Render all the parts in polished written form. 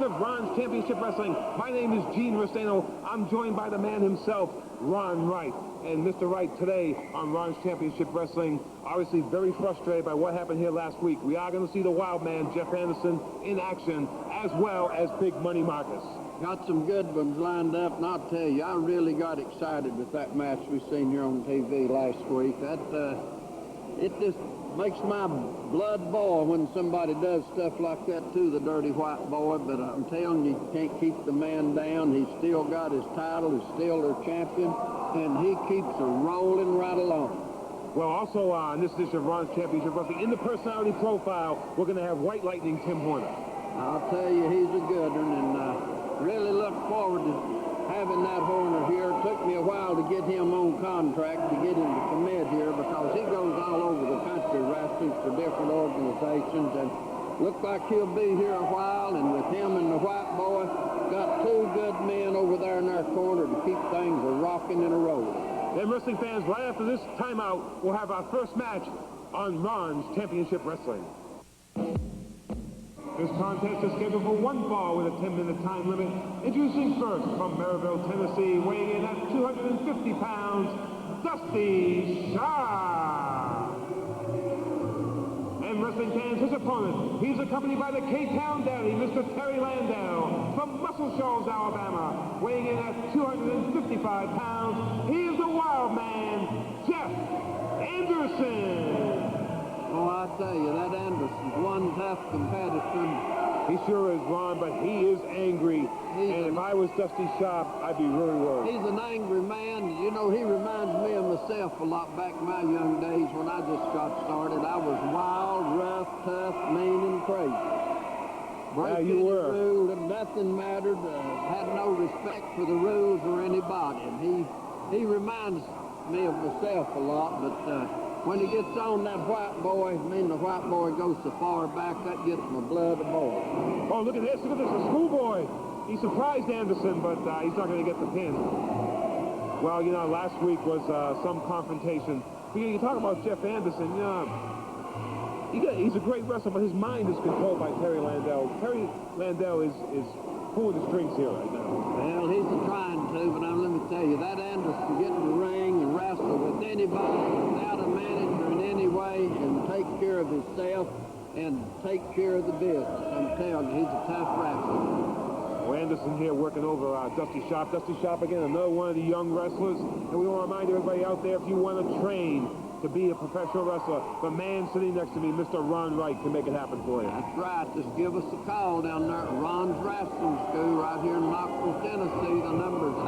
of Ron's Championship Wrestling. My name is Gene Rosano. I'm joined by the man himself, Ron Wright. And Mr. Wright, today on Ron's Championship Wrestling, obviously very frustrated by what happened here last week. We are going to see the Wild Man, Jeff Anderson, in action, as well as Big Money Marcus. Got some good ones lined up, and I'll tell you, I really got excited with that match we seen here on TV last week. It just makes my blood boil when somebody does stuff like that to the Dirty White Boy, but I'm telling you, you can't keep the man down. He's still got his title, he's still their champion, and he keeps a rolling right along. Well, also in this edition of Ron's Championship Wrestling, in the personality profile, we're going to have White Lightning Tim Horner. I'll tell you, he's a good one, and really look forward to having that Horner here. It took me a while to get him on contract, to get him to commit here, because he goes all over the country wrestling for different organizations, and looks like he'll be here a while, and with him and the White Boy, got two good men over there in our corner to keep things a-rocking and a-rolling. And wrestling fans, right after this timeout, we'll have our first match on Ron's Championship Wrestling. This contest is scheduled for one fall with a 10-minute time limit. Introducing first from Maryville, Tennessee, weighing in at 250 pounds, Dusty Sharp. And wrestling fans, his opponent, he's accompanied by the K-Town Daddy, Mr. Terry Landell, from Muscle Shoals, Alabama, weighing in at 255 pounds. He is the Wild Man, Jeff Anderson. Oh, I tell you, that Anderson's one tough competitor. He sure is, Ron, but he is angry. And if I was Dusty Sharp, I'd be really worried. He's an angry man. You know, he reminds me of myself a lot back in my young days when I just got started. I was wild, rough, tough, mean, and crazy. Breaking the rules, and nothing mattered. Had no respect for the rules or anybody. And he reminds me of myself a lot, but when he gets on that White Boy, the White Boy goes so far back, that gets my blood aboard. Oh, look at this, a schoolboy. He surprised Anderson, but he's not going to get the pin. Well, you know, last week was some confrontation. You talk about Jeff Anderson, he's a great wrestler, but his mind is controlled by Terry Landell. Terry Landell is pulling the strings here right now. Well, he's trying to, but now let me tell you, that Anderson get in the ring and wrestle with anybody without a manager in any way and take care of himself and take care of the business. I'm telling you, he's a tough wrestler. Well, Anderson here working over Dusty Sharp. Dusty Sharp, again, another one of the young wrestlers. And we want to remind everybody out there, if you want to train to be a professional wrestler, the man sitting next to me, Mr. Ron Wright, can make it happen for you. That's right. Just give us a call down there at Ron's Wrestling School right here in Knoxville, Tennessee. The number is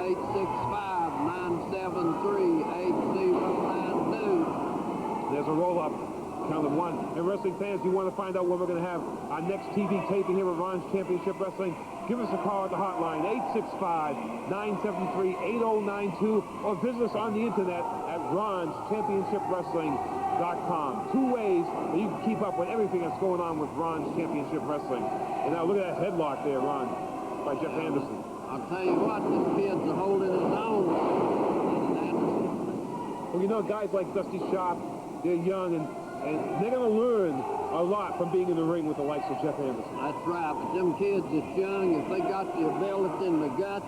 865-973-8092. There's a roll-up. Count of one. And wrestling fans, if you want to find out when we're going to have our next TV taping here at Ron's Championship Wrestling, give us a call at the hotline, 865-973-8092, or visit us on the internet at Ron'sChampionshipWrestling.com. Two ways that you can keep up with everything that's going on with Ron's Championship Wrestling. And now look at that headlock there, Ron, by Jeff Anderson. I'll tell you what, this kid's holding his own. Well, you know, guys like Dusty Sharp, they're young, and they're going to learn a lot from being in the ring with the likes of Jeff Anderson. That's right, but them kids that's young, if they got the ability and the guts,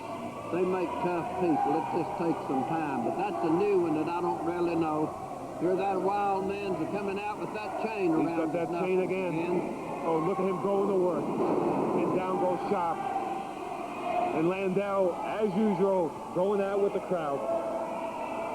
they make tough people. It just takes some time. But that's a new one that I don't really know. Here that Wild Man's coming out with that chain around. He's got that chain again. Oh, look at him going to work. And down goes Sharp. And Landell, as usual, going out with the crowd.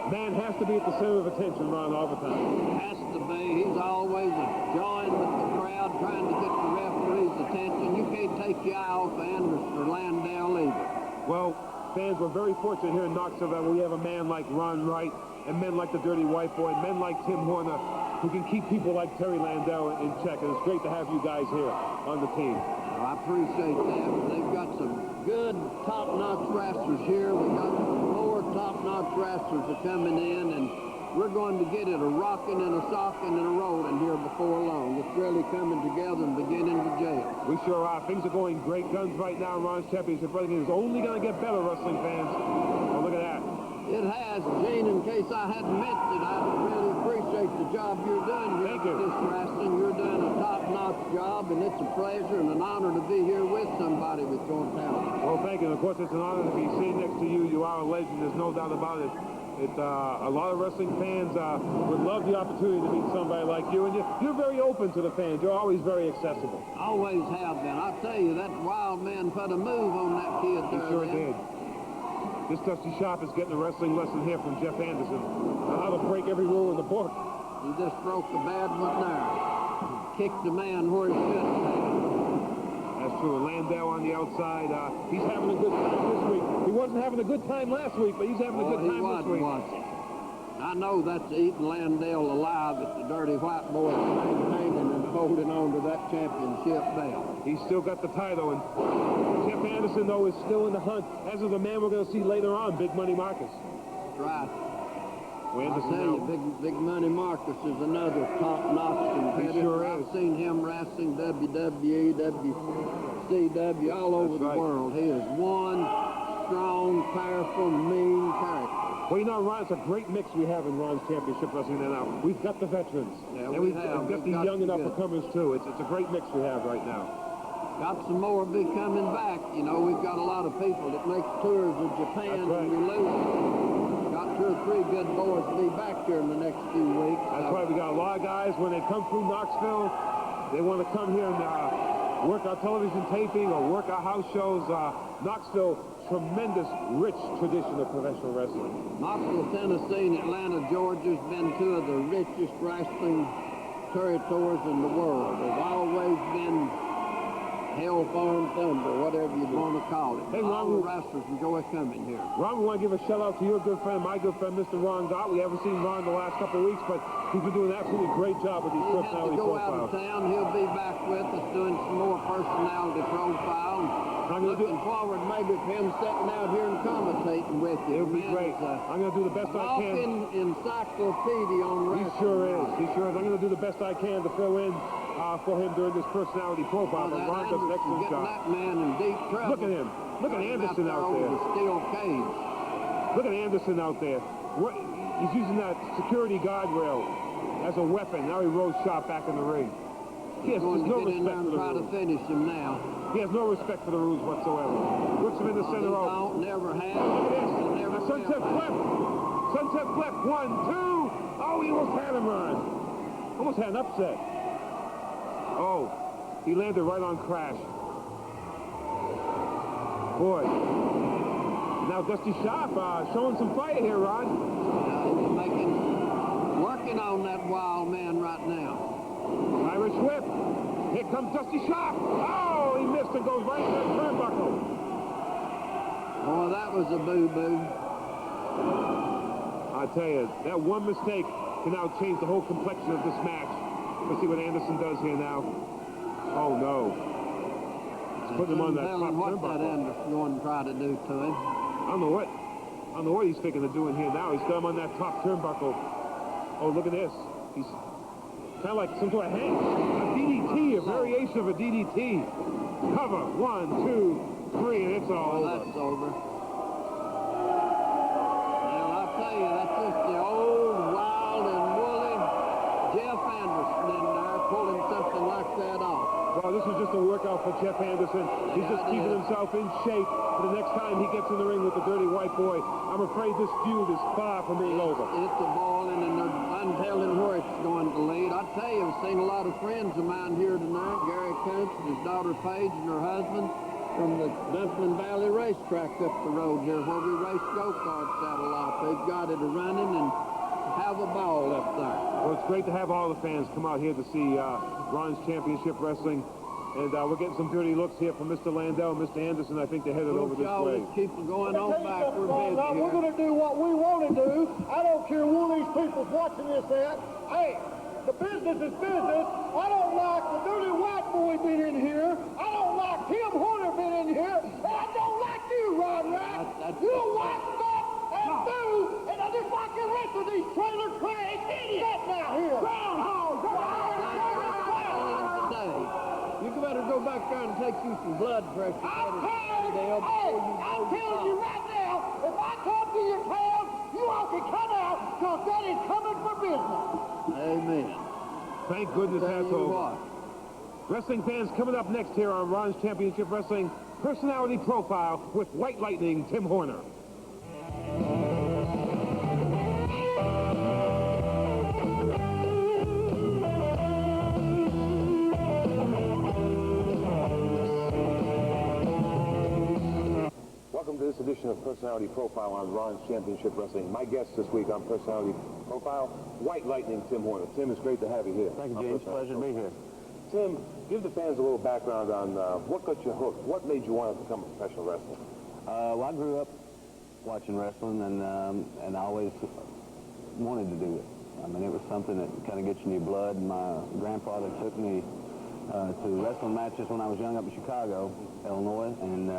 Man has to be at the center of attention, Ron, all the time. Has to be. He's always joined with the crowd, trying to get the referee's attention. You can't take your eye off Anderson or Landell either. Well, fans, we're very fortunate here in Knoxville that we have a man like Ron Wright and men like the Dirty White Boy, men like Tim Horner, who can keep people like Terry Landell in check. And it's great to have you guys here on the team. Well, I appreciate that. They've got some good top-notch wrestlers here. We got some more top-notch wrestlers are coming in, and we're going to get it a rocking and a socking and a rolling here before long. It's really coming together and beginning to gel. We sure are. Things are going great guns right now in Ron's Championship Wrestling. It's only going to get better, wrestling fans. Oh, look at that. It has, Gene. In case I hadn't mentioned it, I really appreciate the job you're doing here with this wrestling. You're doing a top-notch tough job, and it's a pleasure and an honor to be here with somebody with your talent. Well, thank you. And of course, it's an honor to be sitting next to you. You are a legend. There's no doubt about it. A lot of wrestling fans would love the opportunity to meet somebody like you, and you're very open to the fans. You're always very accessible. Always have been. I tell you, that wild man put a move on that kid He there. sure did. This Dusty Sharp is getting a wrestling lesson here from Jeff Anderson on how to break every rule in the book. He just broke the bad one there. Kicked the man where he shouldn't have. That's true. Landel on the outside. He's having a good time this week. He wasn't having a good time last week, but he's having a good time this week. I know that's eating Landell alive at the dirty white boy hanging and holding on to that championship belt. He's still got the title, and Jeff Anderson, though, is still in the hunt, as is the man we're going to see later on, Big Money Marcus. That's right. Anderson I tell you, Big Money Marcus is another top-notch competitor. He sure is. I've seen him wrestling WWE, WCW, all over the world. He is one strong, powerful, mean character. Well, you know, Ron, it's a great mix we have in Ron's championship wrestling now. We've got the veterans, and we've got these young and up-and-comers, too. It's a great mix we have right now. Got some more be coming back. You know, we've got a lot of people that make tours of Japan and we lose. Got 2 or 3 good boys to be back here in the next few weeks. That's right. We got a lot of guys, when they come through Knoxville, they want to come here and work our television taping or work our house shows. Knoxville, tremendous, rich tradition of professional wrestling. Knoxville, Tennessee, and Atlanta, Georgia's been 2 of the richest wrestling territories in the world. There's always been hell, farm, thunder, whatever you want to call it. Hey, Ron, all the wrestlers enjoy coming here. Ron, we want to give a shout-out to your good friend, my good friend, Mr. Ron Gott. We haven't seen Ron the last couple of weeks, but he's been doing an absolutely great job with these personality profiles. He has to go out of town. He'll be back with us doing some more personality profiles. Looking forward maybe to him sitting out here and commentating with you. It'll be great. I'm going to do the best I can. Walking encyclopedia on wrestling. He sure is. He sure is. I'm going to do the best I can to fill in for him during this personality profile. But Ron does an excellent job. That man in deep trouble. Look at him. Look at Anderson out there. The steel cage. Look at Anderson out there. He's using that security guardrail as a weapon. Now he rolls shot back in the ring. He has no respect for the rules. To finish him now. He has no respect for the rules whatsoever. Looks him in the center row. Never have. Look at this. Sunset flip. Sunset flip. 1, 2. Oh, he almost had him, Ron. Almost had an upset. Oh, he landed right on Crash. Boy. Now Dusty Sharp showing some fire here, Ron. He's working on that wild man right now. Irish whip. Here comes Dusty Sharp. Oh, he missed and goes right into that turnbuckle. Boy, that was a boo-boo. I tell you, that one mistake can now change the whole complexion of this match. Let's see what Anderson does here now. Oh, no. He's putting him on that top turnbuckle. What that Anderson going to try to do to him. I don't know what he's thinking of doing here now. He's got him on that top turnbuckle. Oh, look at this. He's kind of like some sort of hang. A DDT, a variation of a DDT. Cover. 1, 2, 3, and it's all over. That's over. Well, I'll tell you, that's just the old, wild, and woolly Jeff Anderson in there pulling something like that off. Well, this is just a workout for Jeff Anderson. He's just keeping himself in shape for the next time he gets in the ring with the dirty white boy. I'm afraid this feud is far from being over. It's a boiling, and I'm telling where it's going to lead. I tell you, I've seen a lot of friends of mine here tonight. Gary Kuntz, his daughter Paige, and her husband from the Dumpling Valley racetrack up the road here where we race go-karts out a lot. They've got it running and have a ball up there. Well, it's great to have all the fans come out here to see Ron's Championship Wrestling. And we're getting some dirty looks here from Mr. Landell and Mr. Anderson. I think they're headed over this way. Keep going on back. We're busy here. We're going to do what we want to do. I don't care who these people's watching this at. Hey, the business is business. I don't like the dirty white boy being in here. I don't like Tim Horner being in here. And I don't like you, Ron Wright. You white stuff and do. And I just like the rest of these trailer trash idiots now here. Groundhogs. You better go back there and take you some blood pressure. I'm telling you right now, if I come to your town, you all can come out, because that is coming for business. Amen. Thank goodness that's over. Wrestling fans, coming up next here on Ron's Championship Wrestling Personality Profile with White Lightning Tim Horner. Welcome to this edition of Personality Profile on Ron's Championship Wrestling. My guest this week on Personality Profile, White Lightning Tim Horner. Tim, it's great to have you here. Thank you, James. Pleasure to be here. Tim, give the fans a little background on what got you hooked. What made you want to become a professional wrestler? Well, I grew up watching wrestling, and I always wanted to do it. I mean, it was something that kind of gets in your blood. My grandfather took me to wrestling matches when I was young up in Chicago, Illinois, and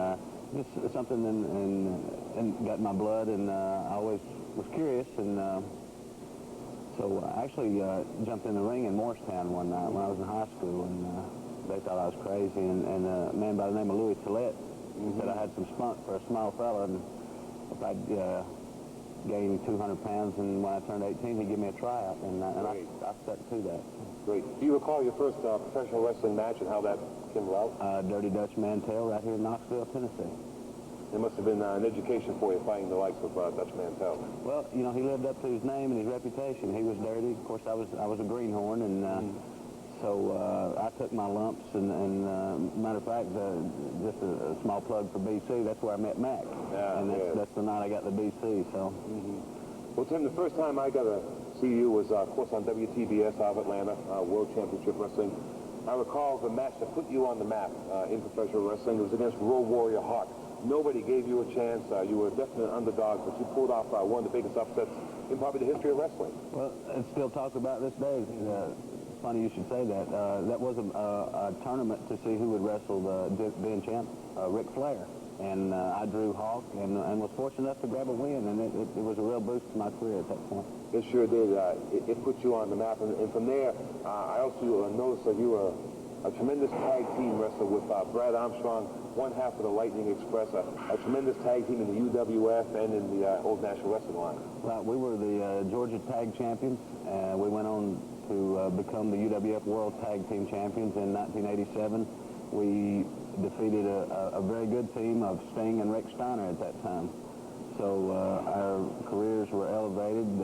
just something and got in my blood, and I always was curious, and so I actually jumped in the ring in Morristown one night when I was in high school, and they thought I was crazy, and a man by the name of Louis Tillette said I had some spunk for a small fella, and if I'd gained 200 pounds, and when I turned 18, he'd give me a tryout, and I stuck to that. Great. Do you recall your first professional wrestling match and how that came about? Dirty Dutch Mantell right here in Knoxville, Tennessee. It must have been an education for you fighting the likes of Dutch Mantell. Well, you know, he lived up to his name and his reputation. He was dirty. Of course, I was a greenhorn, and so I took my lumps. And matter of fact, just a small plug for BC. That's where I met Mac. Yeah, and that's the night I got the BC. So. Well, Tim, the first time I got to see you was, of course, on WTBS out of Atlanta, World Championship Wrestling. I recall the match that put you on the map in professional wrestling. It was against Road Warrior Hawk. Nobody gave you a chance. You were definitely an underdog, but you pulled off one of the biggest upsets in probably the history of wrestling. Well, it's still talked about this day. It's funny you should say that. That was a tournament to see who would wrestle the then champ, Ric Flair. And I drew Hawk and was fortunate enough to grab a win, and it was a real boost to my career at that point. It sure did. It put you on the map, and from there, I also noticed that you were a tremendous tag team wrestler with Brad Armstrong, one half of the Lightning Express, a tremendous tag team in the UWF and in the Old National Wrestling Line. Well, we were the Georgia Tag Champions. We went on to become the UWF World Tag Team Champions in 1987. We defeated a very good team of Sting and Rick Steiner at that time. So our careers were elevated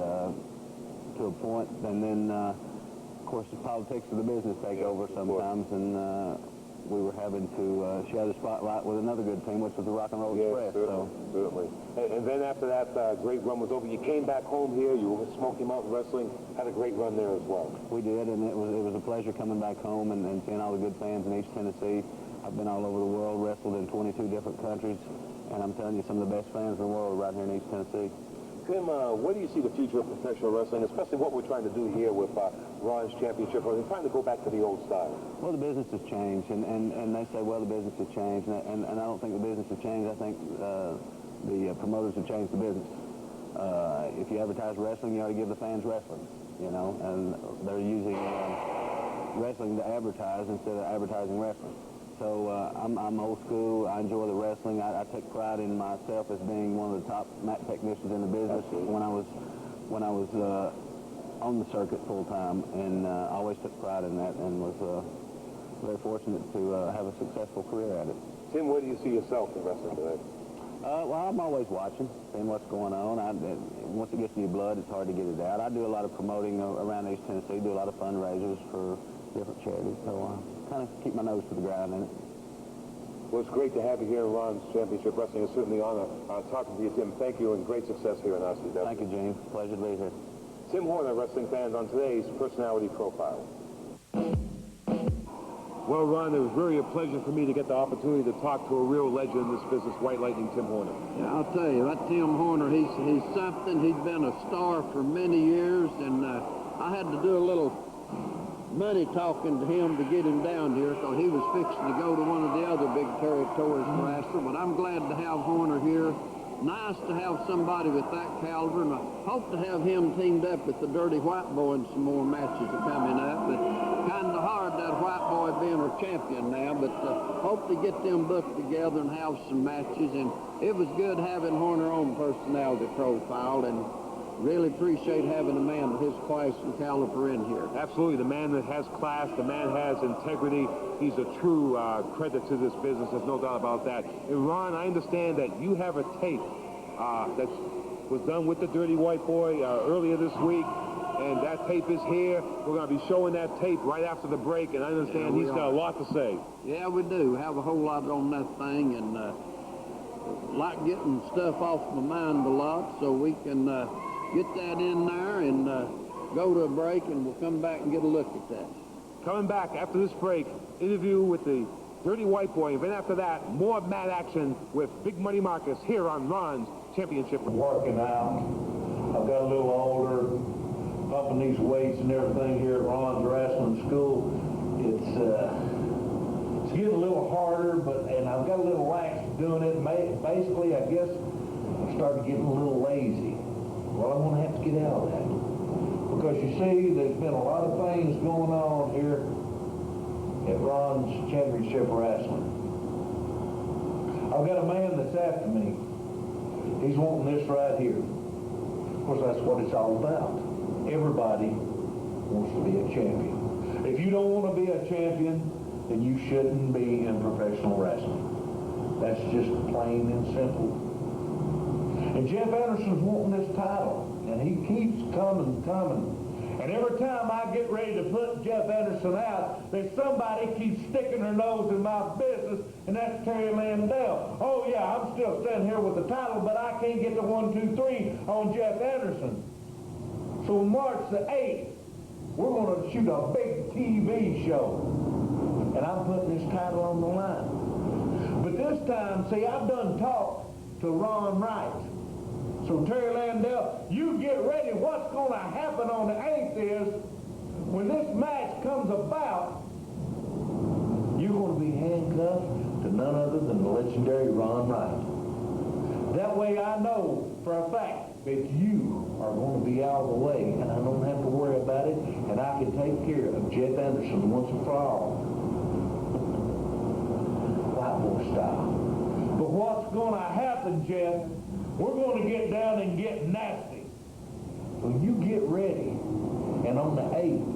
to a point, and then, of course, the politics of the business take over sometimes, and we were having to share the spotlight with another good team, which was the Rock and Roll Express. Certainly. And then after that great run was over, you came back home here, you were with Smoky Mountain Wrestling, had a great run there as well. We did, and it was a pleasure coming back home and seeing all the good fans in East Tennessee. I've been all over the world, wrestled in 22 different countries, and I'm telling you, some of the best fans in the world right here in East Tennessee. Tim, where do you see the future of professional wrestling, especially what we're trying to do here with Ron's Championship? We're trying to go back to the old style. Well, the business has changed, and they say, well, the business has changed, and I don't think the business has changed. I think the promoters have changed the business. If you advertise wrestling, you ought to give the fans wrestling, you know, and they're using wrestling to advertise instead of advertising wrestling. So I'm old school. I enjoy the wrestling. I take pride in myself as being one of the top mat technicians in the business. When I was on the circuit full time, and I always took pride in that, and was very fortunate to have a successful career at it. Tim, where do you see yourself in wrestling today? Well, I'm always watching, seeing what's going on. Once it gets in your blood, it's hard to get it out. I do a lot of promoting around East Tennessee, do a lot of fundraisers for different charities, so kind of keep my nose to the ground in it. Well, it's great to have you here in Ron's Championship Wrestling. It's certainly an honor talking to you, Tim. Thank you, and great success here in RCW. Thank you, James. Pleasure to be here. Tim Horner, wrestling fans, on today's Personality Profile. Well, Ron, it was really a pleasure for me to get the opportunity to talk to a real legend in this business, White Lightning Tim Horner. Yeah, I'll tell you, that Tim Horner, he's something. He's been a star for many years, and I had to do a little money talking to him to get him down here, because he was fixing to go to one of the other big territories for wrestler. But I'm glad to have Horner here. Nice to have somebody with that caliber, and I hope to have him teamed up with the Dirty White Boy in some more matches are coming up. But kind of hard, that White Boy being our champion now, but hope to get them booked together and have some matches. And it was good having Horner on Personality Profile, and really appreciate having a man of his class and caliber in here. Absolutely. The man that has class, the man has integrity. He's a true credit to this business. There's no doubt about that. And Ron, I understand that you have a tape that was done with the Dirty White Boy earlier this week. And that tape is here. We're going to be showing that tape right after the break. And I understand he's got a lot to say. Yeah, we do. Have a whole lot on that thing. And like getting stuff off my mind a lot, so we can get that in there and go to a break, and we'll come back and get a look at that. Coming back after this break, interview with the Dirty White Boy. And then after that, more mat action with Big Money Marcus here on Ron's Championship. Working out. I've got a little older, pumping these weights and everything here at Ron's Wrestling School. It's getting a little harder, and I've got a little lax doing it. Basically, I guess I started getting a little lazy. Well, I'm going to have to get out of that. Because you see, there's been a lot of things going on here at Ron's Championship Wrestling. I've got a man that's after me. He's wanting this right here. Of course, that's what it's all about. Everybody wants to be a champion. If you don't want to be a champion, then you shouldn't be in professional wrestling. That's just plain and simple. And Jeff Anderson's wanting this title, and he keeps coming. And every time I get ready to put Jeff Anderson out, there's somebody keeps sticking their nose in my business, and that's Terry Landell. Oh yeah, I'm still standing here with the title, but I can't get the 1, 2, 3 on Jeff Anderson. So March the 8th, we're going to shoot a big TV show, and I'm putting this title on the line. But this time, see, I've done talked to Ron Wright. So Terry Landell, you get ready. What's going to happen on the 8th is, when this match comes about, you're going to be handcuffed to none other than the legendary Ron Wright. That way I know for a fact that you are going to be out of the way, and I don't have to worry about it, and I can take care of Jeff Anderson once and for all. White Boy style. But what's going to happen, Jeff, we're going to get down and get nasty. So you get ready, and on the 8th,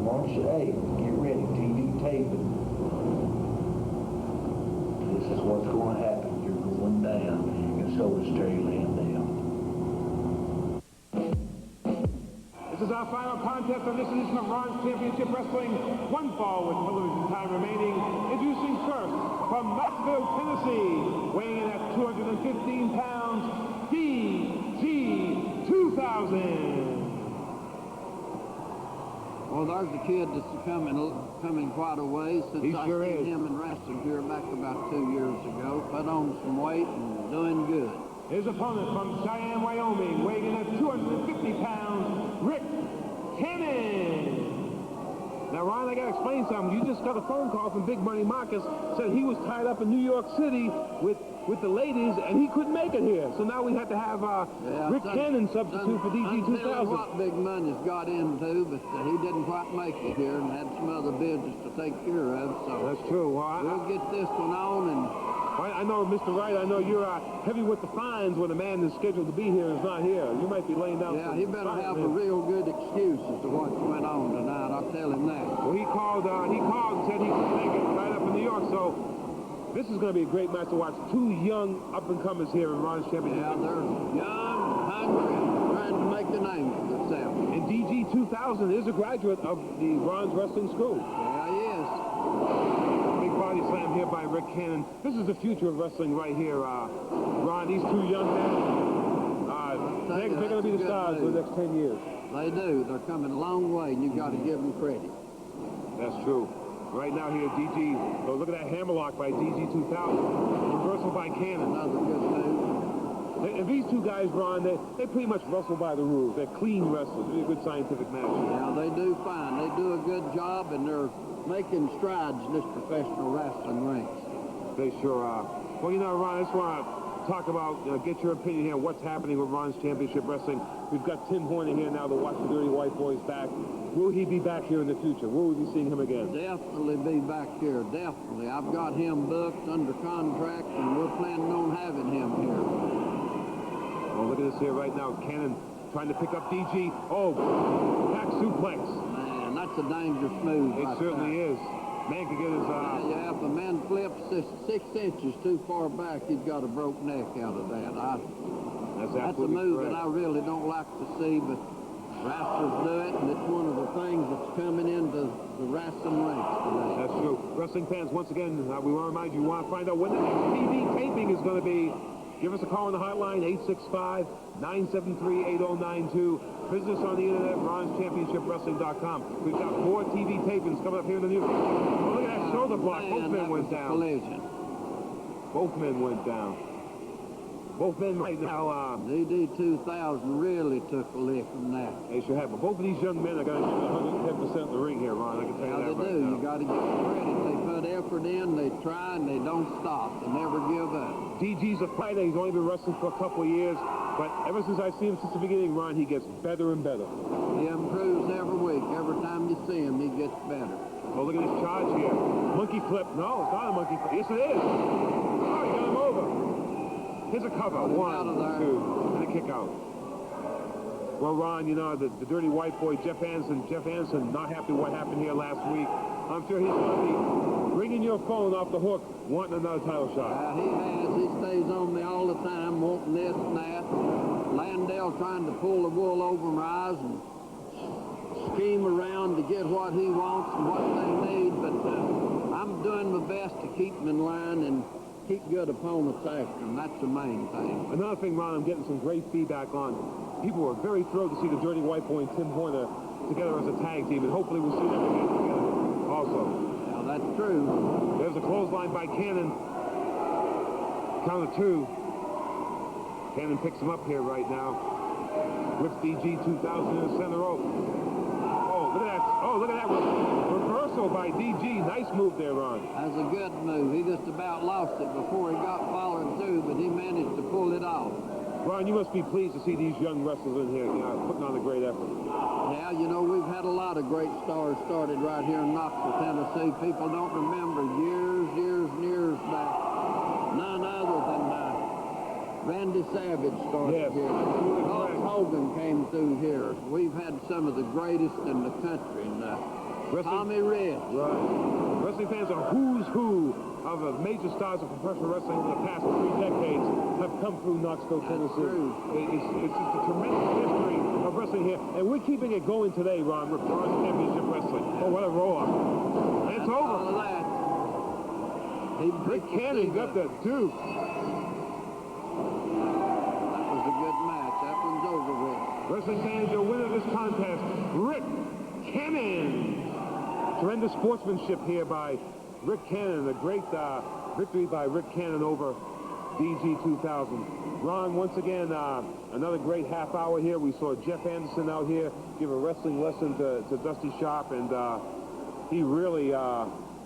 March the 8th, get ready, TV taping. This is what's going to happen. You're going down, and so is Terry Landell. This is our final contest on this edition of Ron's Championship Wrestling. One fall with television time remaining. Introducing first, from Knoxville, Tennessee, weighing in at 215 pounds, DG 2000. Well, there's a kid that's coming quite a way since I seen him in wrestling here back about 2 years ago. Put on some weight and doing good. His opponent from Cheyenne, Wyoming, weighing in at 250 pounds, Ric Cannon. Now, Ron, I got to explain something. You just got a phone call from Big Money Marcus, said he was tied up in New York City with the ladies, and he couldn't make it here. So now we have to have Ric Cannon substitute for DG 2000. I what Big Money's got into, but he didn't quite make it here and had some other business to take care of. So that's true. Well, we'll get this one on. And I know, Mr. Wright, I know you're heavy with the fines when a man is scheduled to be here and is not here. You might be laying down. Yeah, he better have a real good excuse as to what went on tonight. I'll tell him that. Well, he called and said he couldn't make it, tied up in New York. So this is going to be a great match to watch. Two young up-and-comers here in Ron's Championship. Yeah, they're young, hungry, and trying to make a name for themselves. And DG 2000 is a graduate of the Ron's Wrestling School. Yeah, he is. Big body slam here by Ric Cannon. This is the future of wrestling right here. Ron, these two young men, they're going to be the stars for the next 10 years. They do. They're coming a long way, and you've got to give them credit. That's true. Right now here, DG, oh, look at that hammerlock by DG 2000. Reversal by Cannon. Another good move. And these two guys, Ron, they pretty much wrestle by the rules. They're clean wrestlers. They're a good scientific match. Yeah, they do fine. They do a good job, and they're making strides in this professional wrestling ranks. They sure are. Well, you know, Ron, I just want to talk about, get your opinion here, what's happening with Ron's Championship Wrestling. We've got Tim Horner here now to watch the Dirty White Boys back. Will he be back here in the future? Will we be seeing him again? Definitely be back here, definitely. I've got him booked under contract, and we're planning on having him here. Oh, look at this here right now. Cannon trying to pick up DG. Oh, back suplex. Man, that's a dangerous move. It certainly is. Man could get his... Yeah, if a man flips 6 inches too far back, he's got a broke neck out of that. That's a move correct. that I really don't like to see, but wrestlers do it, and it's one of the things that's coming into the wrestling ranks today. That's true. Wrestling fans, once again, we want to remind you, want to find out when the next TV taping is going to be. Give us a call on the hotline, 865-973-8092. Visit us on the internet, RonsChampionshipWrestling.com. We've got more TV tapings coming up here in the news. Oh, look at that shoulder block. Both men went down. Collision. Both men went down. Both men right now, DD 2000 really took a lick from that. they should have. But both of these young men are going to give it 110% in the ring here, Ron. I can tell you Yeah, that they right do. now. You got to give them credit. They put effort in, they try, and they don't stop. They never give up. DG's a fighter. He's only been wrestling for a couple of years. But ever since I've seen him since the beginning, Ron, he gets better and better. He improves every week. Every time you see him, he gets better. Oh, look at this charge here. Monkey flip. No, it's not a monkey flip. Yes, it is. Oh, he got him over. Here's a cover. Out of 1, there. 2, and a kick out. Well, Ron, you know, the dirty white boy, Jeff Anderson, not happy what happened here last week. I'm sure he's going to be ringing your phone off the hook, wanting another title shot. He has. He stays on me all the time, wanting this and that. Landel trying to pull the wool over my eyes and scheme around to get what he wants and what they need, but I'm doing my best to keep them in line and keep good opponents after them. That's the main thing. Another thing, Ron, I'm getting some great feedback on. People were very thrilled to see the Dirty White Boy and Tim Horner together as a tag team, and hopefully we'll see them again together also. Now, that's true. There's a clothesline by Cannon. Count of 2. Cannon picks him up here right now. Whips DG 2000 in the center rope. Oh, look at that. Oh, look at that reversal by DG. Nice move there, Ron. That's a good move. He just about lost it before he got followed through, but he managed to pull it off. Ron, you must be pleased to see these young wrestlers in here, putting on a great effort. Yeah, you know, we've had a lot of great stars started right here in Knoxville, Tennessee. People don't remember years back. None other than Randy Savage started here. Hulk Hogan came through here. We've had some of the greatest in the country. And Tommy Rich. Right. Wrestling fans are who's who of the major stars of professional wrestling over the past 3 decades have come through Knoxville, Tennessee. It's just a tremendous history of wrestling here. And we're keeping it going today, Ron, with Ron Championship Wrestling. Oh, what a roll-up. And it's over. All of that. Ric Cannon got the Duke. That was a good match. That one's over with. Wrestling fans, your winner of this contest, Ric Cannon. Tremendous sportsmanship here by Ric Cannon. A great victory by Ric Cannon over DG 2000. Ron, once again, another great half hour here. We saw Jeff Anderson out here give a wrestling lesson to Dusty Sharp, and he really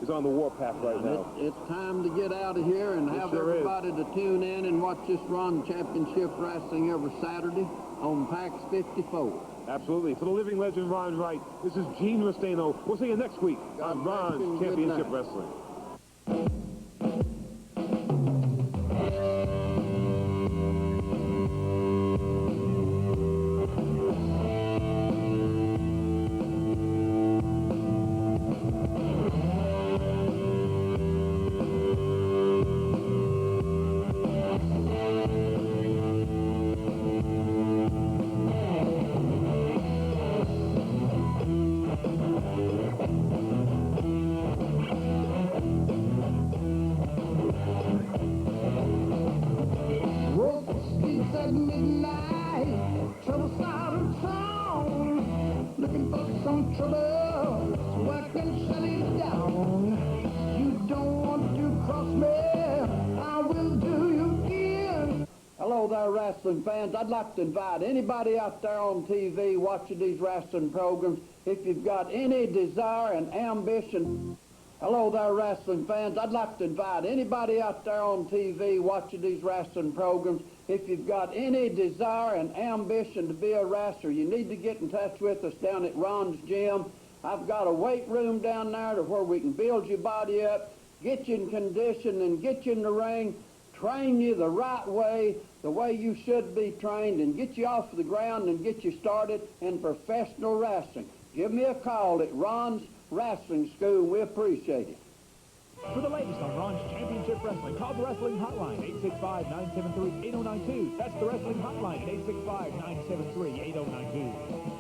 is on the warpath right now. It's time to get out of here and have everybody to tune in and watch this Ron Championship Wrestling every Saturday on PAX 54. Absolutely. For the living legend, Ron Wright, this is Gene Restaino. We'll see you next week on Ron's Championship Wrestling. Wrestling fans, I'd like to invite anybody out there on TV watching these wrestling programs, if you've got any desire and ambition. Hello there, wrestling fans. I'd like to invite anybody out there on TV watching these wrestling programs, if you've got any desire and ambition to be a wrestler, you need to get in touch with us down at Ron's Gym. I've got a weight room down there to where we can build your body up, get you in condition, and get you in the ring, train you the right way, the way you should be trained, and get you off the ground and get you started in professional wrestling. Give me a call at Ron's Wrestling School. We appreciate it. For the latest on Ron's Championship Wrestling, call the Wrestling Hotline, 865-973-8092. That's the Wrestling Hotline at 865-973-8092.